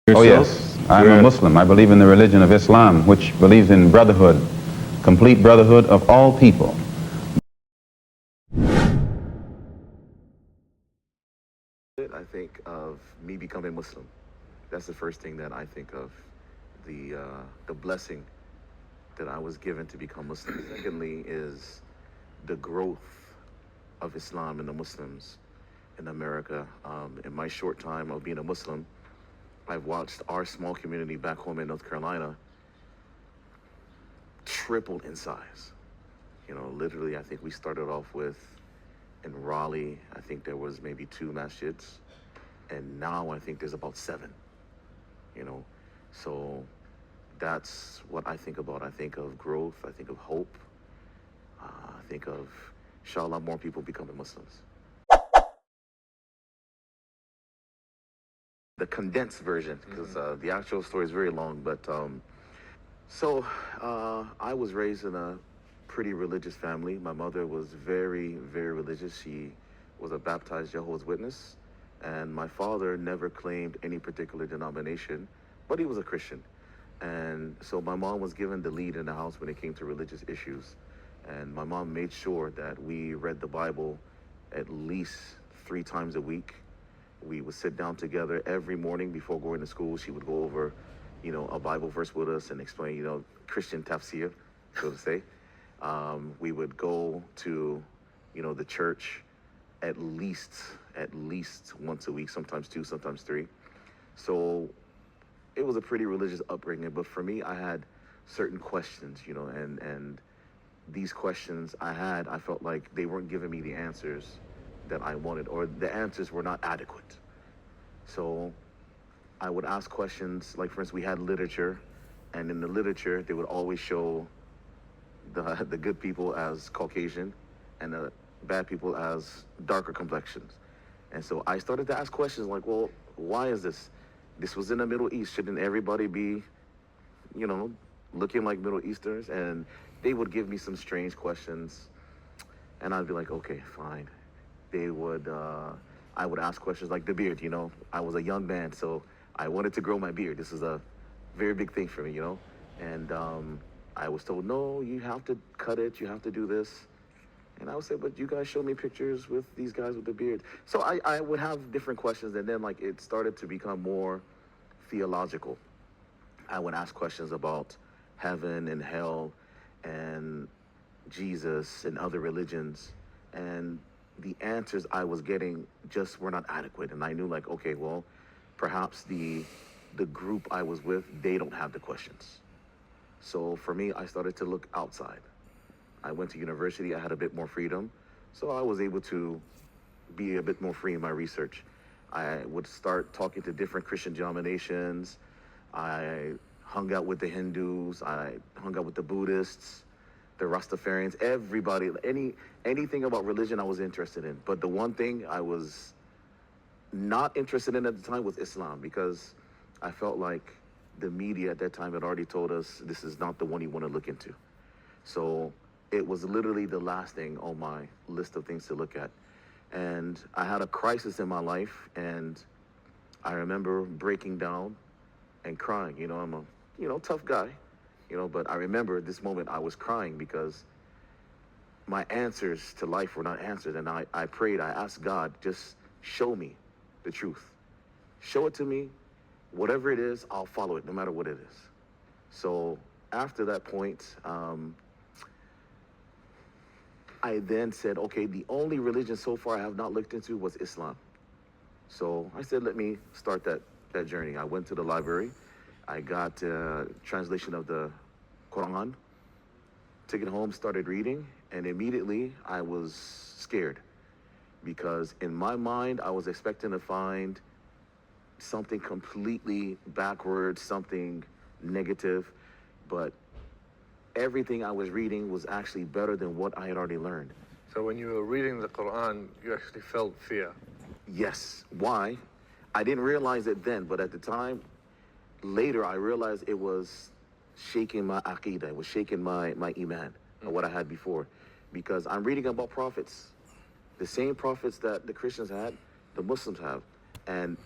Oh yes, I'm a Muslim. I believe in the religion of Islam, which believes in brotherhood, complete brotherhood of all people. I think of me becoming Muslim. That's the first thing that I think of, the blessing that I was given to become Muslim. Secondly is the growth of Islam and the Muslims in America. In my short time of being a Muslim, I've watched our small community back home in North Carolina triple in size. You know, literally, I think we started off with, in Raleigh, I think there was maybe 2 masjids, and now I think there's about 7, you know. So that's what I think about. I think of growth, I think of hope, I think of, inshallah, more people becoming Muslims. The condensed version, because the actual story is very long, but I was raised in a pretty religious family. My mother was very, very religious. She was a baptized Jehovah's Witness, and my father never claimed any particular denomination, but he was a Christian. And so my mom was given the lead in the house when it came to religious issues. And my mom made sure that we read the Bible at least 3 times a week. We would sit down together every morning before going to school. She would go over, you know, a Bible verse with us and explain, you know, Christian tafsir, so to say. We would go to, you know, the church at least once a week, sometimes 2, sometimes 3. So it was a pretty religious upbringing. But for me, I had certain questions, you know, and these questions I felt like they weren't giving me the answers that I wanted, or the answers were not adequate. So I would ask questions, like, for instance, we had literature, and in the literature, they would always show the good people as Caucasian and the bad people as darker complexions. And so I started to ask questions like, well, why is this? This was in the Middle East. Shouldn't everybody be, you know, looking like Middle Easterners? And they would give me some strange questions, and I'd be like, okay, fine. They would, I would ask questions like the beard, you know. I was a young man, so I wanted to grow my beard. This is a very big thing for me, you know. And I was told, no, you have to cut it, you have to do this. And I would say, but you guys show me pictures with these guys with the beard. So I would have different questions, and then, like, it started to become more theological. I would ask questions about heaven and hell and Jesus and other religions, and the answers I was getting just were not adequate. And I knew, like, okay, well, perhaps the group I was with, they don't have the questions. So for me, I started to look outside. I went to university, I had a bit more freedom, so I was able to be a bit more free in my research. I would start talking to different Christian denominations. I hung out with the Hindus, I hung out with the Buddhists, the Rastafarians, everybody, anything about religion I was interested in. But the one thing I was not interested in at the time was Islam, because I felt like the media at that time had already told us this is not the one you want to look into. So it was literally the last thing on my list of things to look at. And I had a crisis in my life, and I remember breaking down and crying. You know, I'm a, you know, tough guy, you know, but I remember this moment I was crying because my answers to life were not answered. And I prayed, I asked God, just show me the truth. Show it to me. Whatever it is, I'll follow it, no matter what it is. So after that point, I then said, okay, the only religion so far I have not looked into was Islam. So I said, let me start that journey. I went to the library. I got a translation of the Quran, took it home, started reading, and immediately I was scared, because in my mind, I was expecting to find something completely backwards, something negative, but everything I was reading was actually better than what I had already learned. So when you were reading the Quran, you actually felt fear? Yes. Why? I didn't realize it then, but at the time, later I realized it was shaking my aqidah, it was shaking my iman, what I had before. Because I'm reading about prophets. The same prophets that the Christians had, the Muslims have. And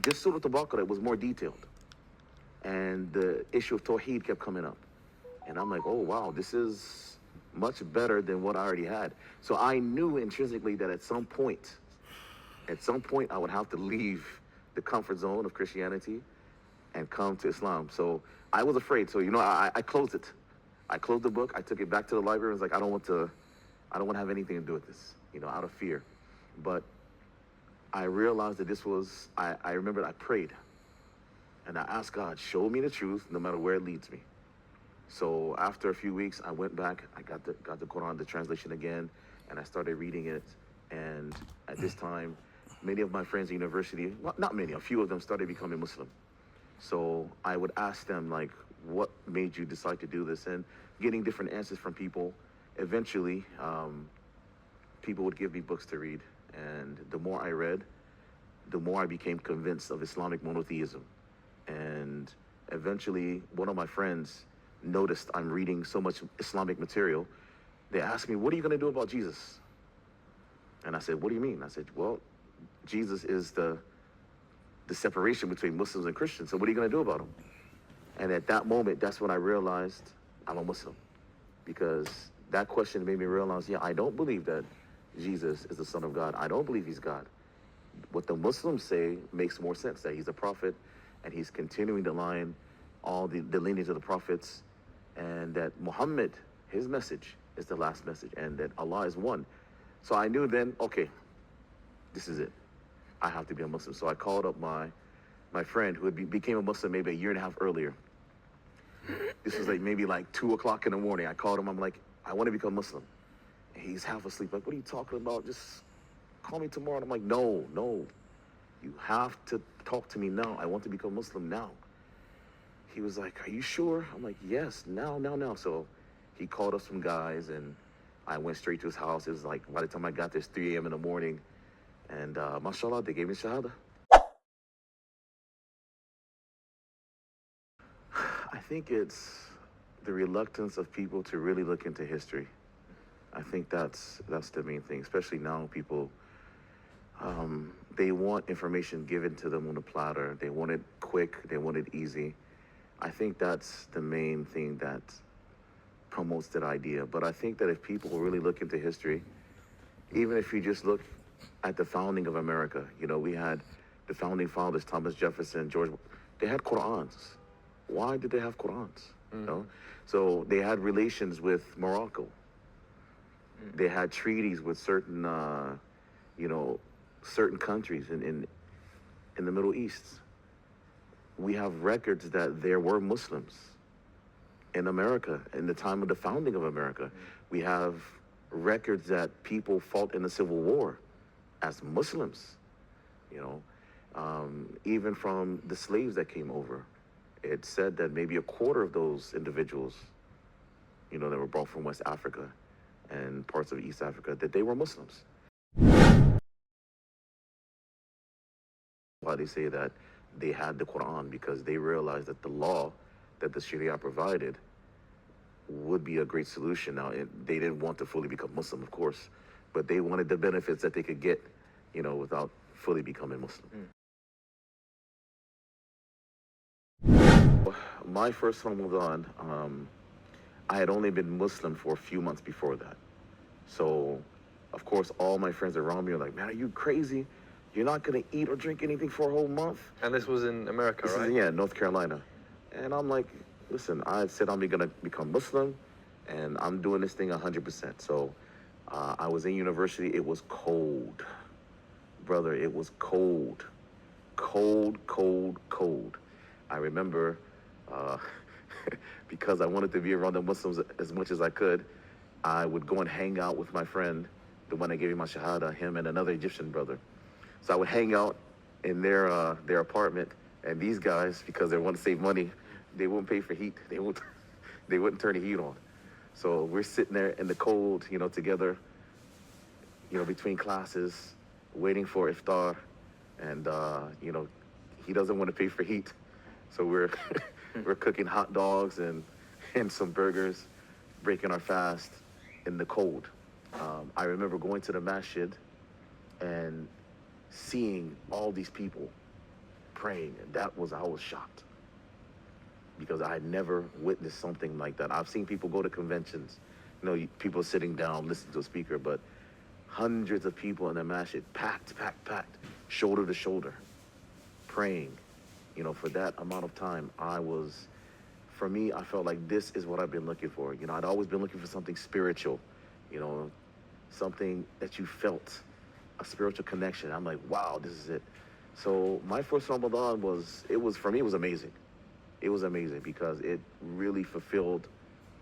just Surah Al-Baqarah was more detailed. And the issue of Tawheed kept coming up. And I'm like, oh, wow, this is much better than what I already had. So I knew intrinsically that at some point I would have to leave the comfort zone of Christianity and come to Islam. So I was afraid. So, I closed it. I closed the book. I took it back to the library. I was like, I don't want to have anything to do with this, out of fear. But I realized that this was, I remembered I prayed. And I asked God, show me the truth no matter where it leads me. So after a few weeks, I went back. I got the Quran, the translation again, and I started reading it. And at this time, many of my friends at university, well, not many, a few of them started becoming Muslim. So I would ask them, like, what made you decide to do this? And getting different answers from people. Eventually, people would give me books to read. And the more I read, the more I became convinced of Islamic monotheism. And eventually, one of my friends noticed I'm reading so much Islamic material. They asked me, what are you going to do about Jesus? And I said, what do you mean? I said, well, Jesus is the separation between Muslims and Christians. So what are you going to do about him? And at that moment, that's when I realized I'm a Muslim. Because that question made me realize, yeah, I don't believe that Jesus is the Son of God. I don't believe he's God. What the Muslims say makes more sense, that he's a prophet and he's continuing the line, all the lineage of the prophets, and that Muhammad, his message, is the last message, and that Allah is one. So I knew then, okay, this is it. I have to be a Muslim. So I called up my friend who became a Muslim maybe a year and a half earlier. This was maybe 2 o'clock in the morning. I called him. I'm like, I want to become Muslim. And he's half asleep. Like, what are you talking about? Just call me tomorrow. And I'm like, no. You have to talk to me now. I want to become Muslim now. He was like, are you sure? I'm like, yes, now. So he called up some guys, and I went straight to his house. It was by the time I got there, it's 3 a.m. in the morning. And mashallah, they gave me shahada. I think it's the reluctance of people to really look into history. I think that's the main thing, especially now people, they want information given to them on a platter. They want it quick, they want it easy. I think that's the main thing that promotes that idea. But I think that if people really look into history, even if you just look at the founding of America, we had the founding fathers, Thomas Jefferson, George, they had Qur'ans. Why did they have Qur'ans? So they had relations with Morocco. They had treaties with certain, certain countries in the Middle East. We have records that there were Muslims in America in the time of the founding of America. We have records that people fought in the Civil War as Muslims, even from the slaves that came over. It said that maybe a quarter of those individuals, that were brought from West Africa and parts of East Africa, that they were Muslims. Why they say that they had the Quran, because they realized that the law that the Sharia provided would be a great solution. Now, they didn't want to fully become Muslim, of course, but they wanted the benefits that they could get, without fully becoming Muslim. My first Ramadan, I had only been Muslim for a few months before that. So, of course, all my friends around me are like, man, are you crazy? You're not going to eat or drink anything for a whole month? And this was in America, right? Yeah, North Carolina. And I'm like, listen, I said I'm going to become Muslim, and I'm doing this thing 100%. So I was in university. It was cold. Brother, it was cold. Cold. I remember, because I wanted to be around the Muslims as much as I could, I would go and hang out with my friend, the one that gave me my shahada, him and another Egyptian brother. So I would hang out in their apartment, and these guys, because they want to save money, they wouldn't pay for heat. They wouldn't turn the heat on. So we're sitting there in the cold, together, between classes, waiting for iftar, and he doesn't want to pay for heat, so we're we're cooking hot dogs and some burgers, breaking our fast in the cold. I remember going to the masjid and seeing all these people praying. And I was shocked because I had never witnessed something like that. I've seen people go to conventions, people sitting down, listening to a speaker, but hundreds of people in the masjid, packed, shoulder to shoulder, praying. For that amount of time, for me, I felt like this is what I've been looking for. I'd always been looking for something spiritual, something that you felt, a spiritual connection. I'm like, wow, this is it. So my first Ramadan for me, it was amazing. It was amazing because it really fulfilled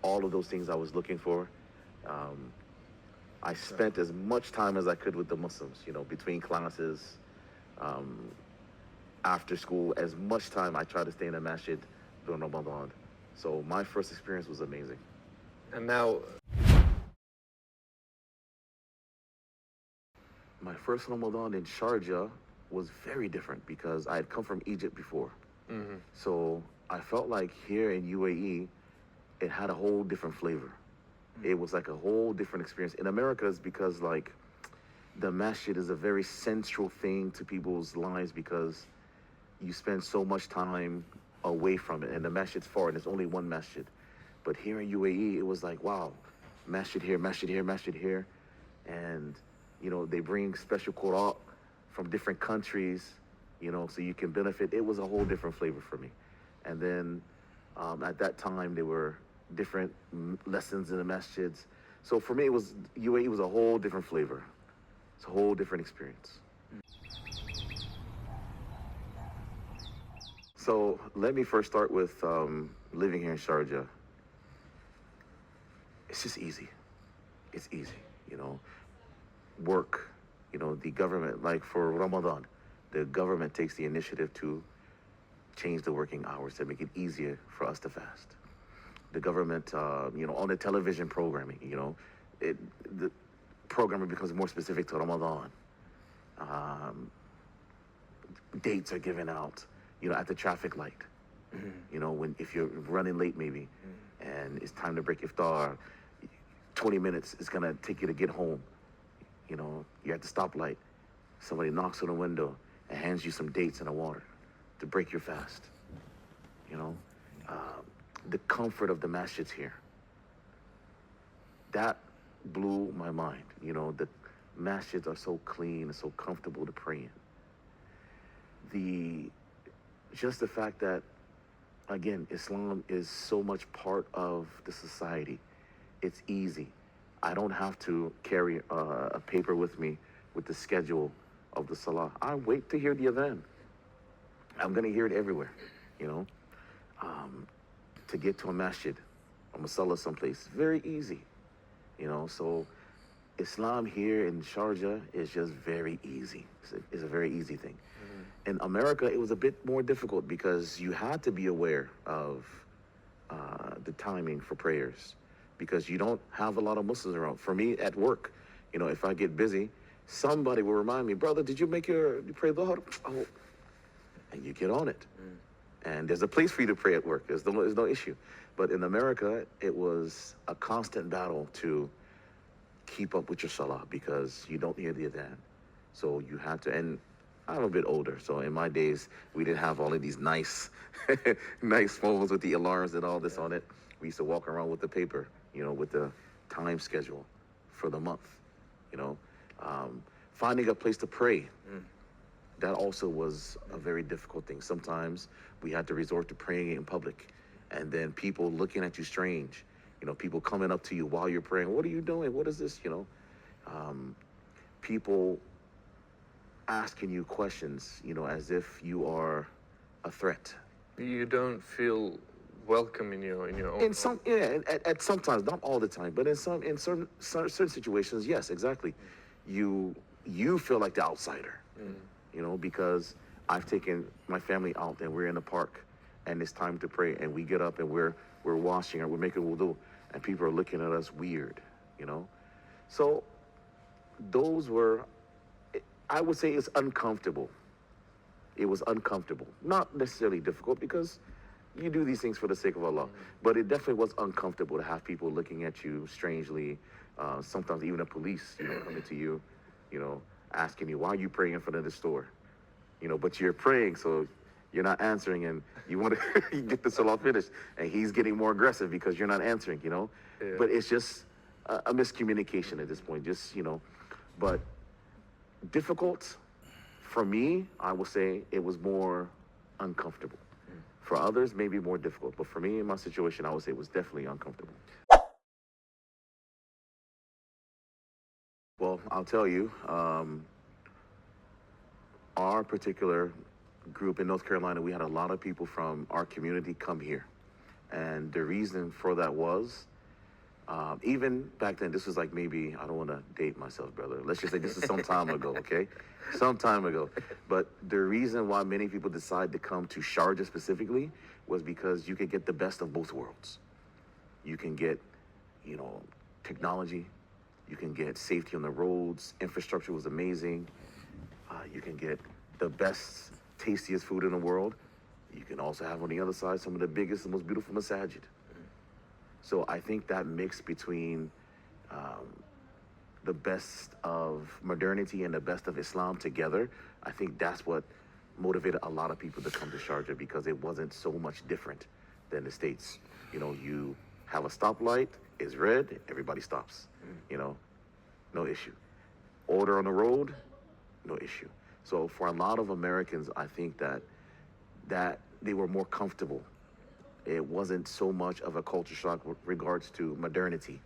all of those things I was looking for. I spent as much time as I could with the Muslims, between classes, after school, as much time I tried to stay in the masjid during Ramadan. So my first experience was amazing. And now, my first Ramadan in Sharjah was very different because I had come from Egypt before. So I felt like here in UAE, it had a whole different flavor. It was like a whole different experience. In America, it's because like the masjid is a very central thing to people's lives because you spend so much time away from it, and the masjid's far, and there's only one masjid. But here in UAE, it was like, wow, masjid here, masjid here, masjid here. And, they bring special Qur'an from different countries, so you can benefit. It was a whole different flavor for me. And then at that time, there were different lessons in the masjids. So for me, UAE was a whole different flavor. It's a whole different experience. So let me first start with living here in Sharjah. It's just easy. It's easy, Work, the government, like for Ramadan, the government takes the initiative to change the working hours to make it easier for us to fast. The government, on the television programming, the programming becomes more specific to Ramadan. Dates are given out, at the traffic light. If you're running late maybe, and it's time to break iftar, 20 minutes is gonna take you to get home. You're at the stoplight, somebody knocks on the window and hands you some dates and a water to break your fast. The comfort of the masjids here, that blew my mind. The masjids are so clean and so comfortable to pray in. Just the fact that, again, Islam is so much part of the society. It's easy. I don't have to carry a paper with me with the schedule of the salah. I wait to hear the adhan. I'm going to hear it everywhere, to get to a masjid, a musalla someplace. Very easy, So Islam here in Sharjah is just very easy. It's a very easy thing. In America, it was a bit more difficult because you had to be aware of the timing for prayers because you don't have a lot of Muslims around. For me, at work, if I get busy, somebody will remind me, brother, did you pray Dhuhr? Oh, and you get on it. And there's a place for you to pray at work. There's no issue. But in America, it was a constant battle to keep up with your salah because you don't hear the adhan. So you had to, and I'm a bit older, so in my days, we didn't have all of these nice phones with the alarms and all this on it. We used to walk around with the paper, with the time schedule for the month, Finding a place to pray, that also was a very difficult thing. Sometimes we had to resort to praying in public, and then people looking at you strange, people coming up to you while you're praying. What are you doing? What is this? People asking you questions, as if you are a threat. You don't feel welcome in your own. In some, yeah, at sometimes, not all the time, but in certain situations, yes, exactly. You feel like the outsider, because I've taken my family out and we're in the park, and it's time to pray, and we get up and we're washing or we're making wudu, and people are looking at us weird, So those were, I would say, it's uncomfortable. It was uncomfortable, not necessarily difficult because you do these things for the sake of Allah, but it definitely was uncomfortable to have people looking at you strangely. Sometimes even the police, coming to you, asking you, why are you praying in front of the store? But you're praying, so You're not answering, and you want to get the salah finished, and he's getting more aggressive because you're not answering, you know? Yeah. But it's just a miscommunication at this point, just, you know. But difficult, for me, I will say it was more uncomfortable. For others, maybe more difficult. But for me, in my situation, I would say it was definitely uncomfortable. Well, I'll tell you, our particular group in North Carolina, we had a lot of people from our community come here. And the reason for that was, even back then, this was like maybe, I don't want to date myself, brother. Let's just say this is some time ago, okay? Some time ago. But the reason why many people decided to come to Sharjah specifically was because you could get the best of both worlds. You can get, you know, technology. You can get safety on the roads. Infrastructure was amazing. You can get the best, tastiest food in the world. You can also have on the other side some of the biggest and most beautiful masajid. So I think that mix between the best of modernity and the best of Islam together, I think that's what motivated a lot of people to come to Sharjah, because it wasn't so much different than the States. You know, you have a stoplight, it's red, everybody stops. You know, no issue. Order on the road, no issue. So for a lot of Americans, I think that they were more comfortable. It wasn't so much of a culture shock with regards to modernity,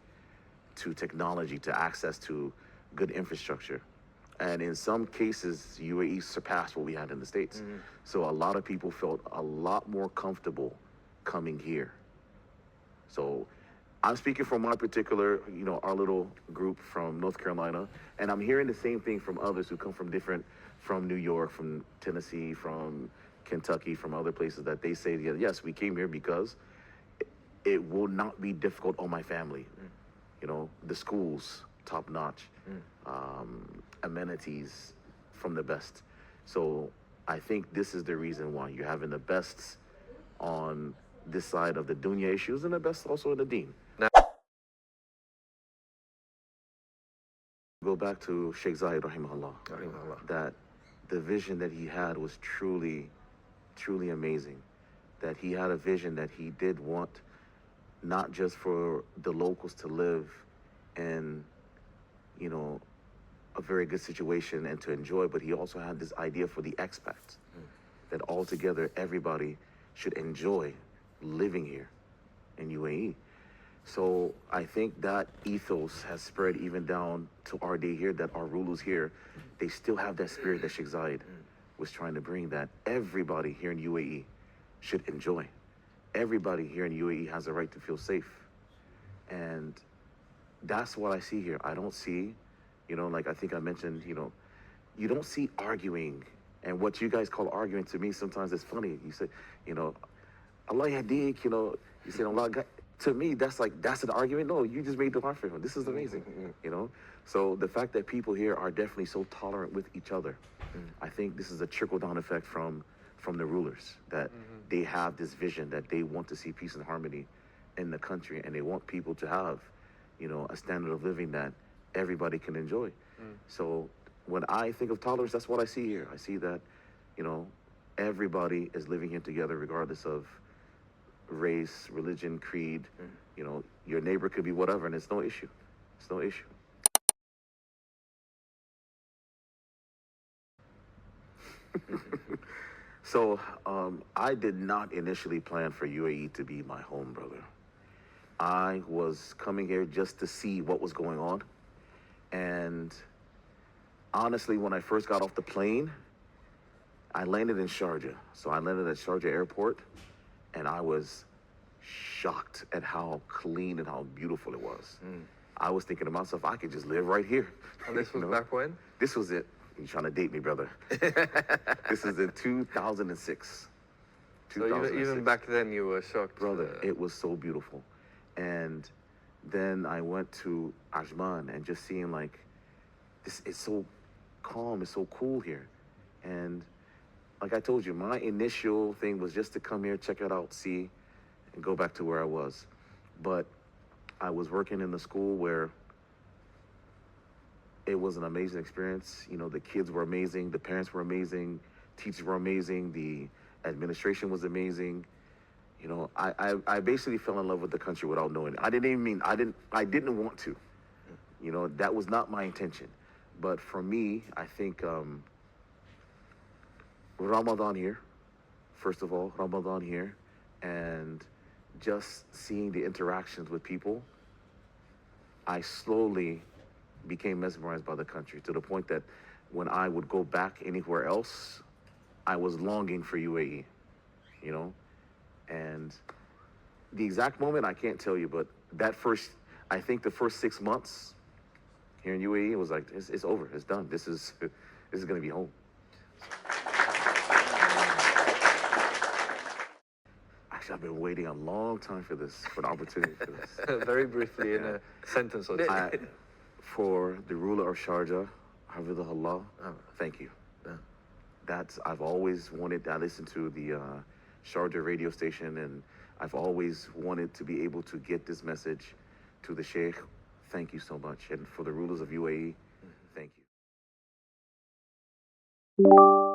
to technology, to access to good infrastructure. And in some cases, UAE surpassed what we had in the States. So a lot of people felt a lot more comfortable coming here. So I'm speaking from my particular, you know, our little group from North Carolina, and I'm hearing the same thing from others who come from from New York, from Tennessee, from Kentucky, from other places, that they say, yes, we came here because it will not be difficult on my family. You know, the schools, top notch, amenities from the best. So I think this is the reason why you're having the best on this side of the dunya issues and the best also in the deen. Now, go back to Sheikh Zayed, rahimahullah, that the vision that he had was truly, truly amazing. That he had a vision that he did want not just for the locals to live in, you know, a very good situation and to enjoy, but he also had this idea for the expats, that altogether everybody should enjoy living here in UAE. So I think that ethos has spread even down to our day here, that our rulers here, they still have that spirit that Sheikh Zayed was trying to bring, that everybody here in UAE should enjoy. Everybody here in UAE has a right to feel safe. And that's what I see here. I don't see, you know, like I think I mentioned, you know, you don't see arguing. And what you guys call arguing, to me, sometimes it's funny. You say, you know, Allah Yahdik, you know, you say, Allah, to me, that's an argument. No, you just made dua for him. This is amazing, you know? So the fact that people here are definitely so tolerant with each other, I think this is a trickle-down effect from the rulers, that they have this vision that they want to see peace and harmony in the country, and they want people to have, you know, a standard of living that everybody can enjoy. So when I think of tolerance, that's what I see here. I see that, you know, everybody is living here together regardless of race, religion, creed. You know, your neighbor could be whatever, and it's no issue. It's no issue. So I did not initially plan for UAE to be my home, brother. I was coming here just to see what was going on. And honestly, when I first got off the plane, I landed in Sharjah. So I landed at Sharjah airport, and I was shocked at how clean and how beautiful it was. I was thinking to myself, I could just live right here. and this was You know? back when? This was it. You're trying to date me, brother. This is in 2006. So even back then you were shocked. Brother, it was so beautiful. And then I went to Ajman, and just seeing like, this is so calm, it's so cool here. And like I told you, my initial thing was just to come here, check it out, see, and go back to where I was. But I was working in the school where it was an amazing experience. You know, the kids were amazing, the parents were amazing, teachers were amazing, the Administration was amazing. You know, I basically fell in love with the country without knowing it. I didn't want to. You know, that was not my intention. But for me, I think Ramadan here, first of all, Ramadan here, and just seeing the interactions with people, I slowly became mesmerized by the country to the point that when I would go back anywhere else, I was longing for UAE, you know? And the exact moment, I can't tell you, but I think the first 6 months here in UAE, it was like, it's over, it's done. This is gonna be home. Actually, I've been waiting a long time for this, for an opportunity for this. Very briefly, in a sentence or two. For the ruler of Sharjah, Hafidhahullah, thank you. I've always wanted, I listen to the Sharjah radio station, and I've always wanted to be able to get this message to the Sheikh. Thank you so much. And for the rulers of UAE, thank you.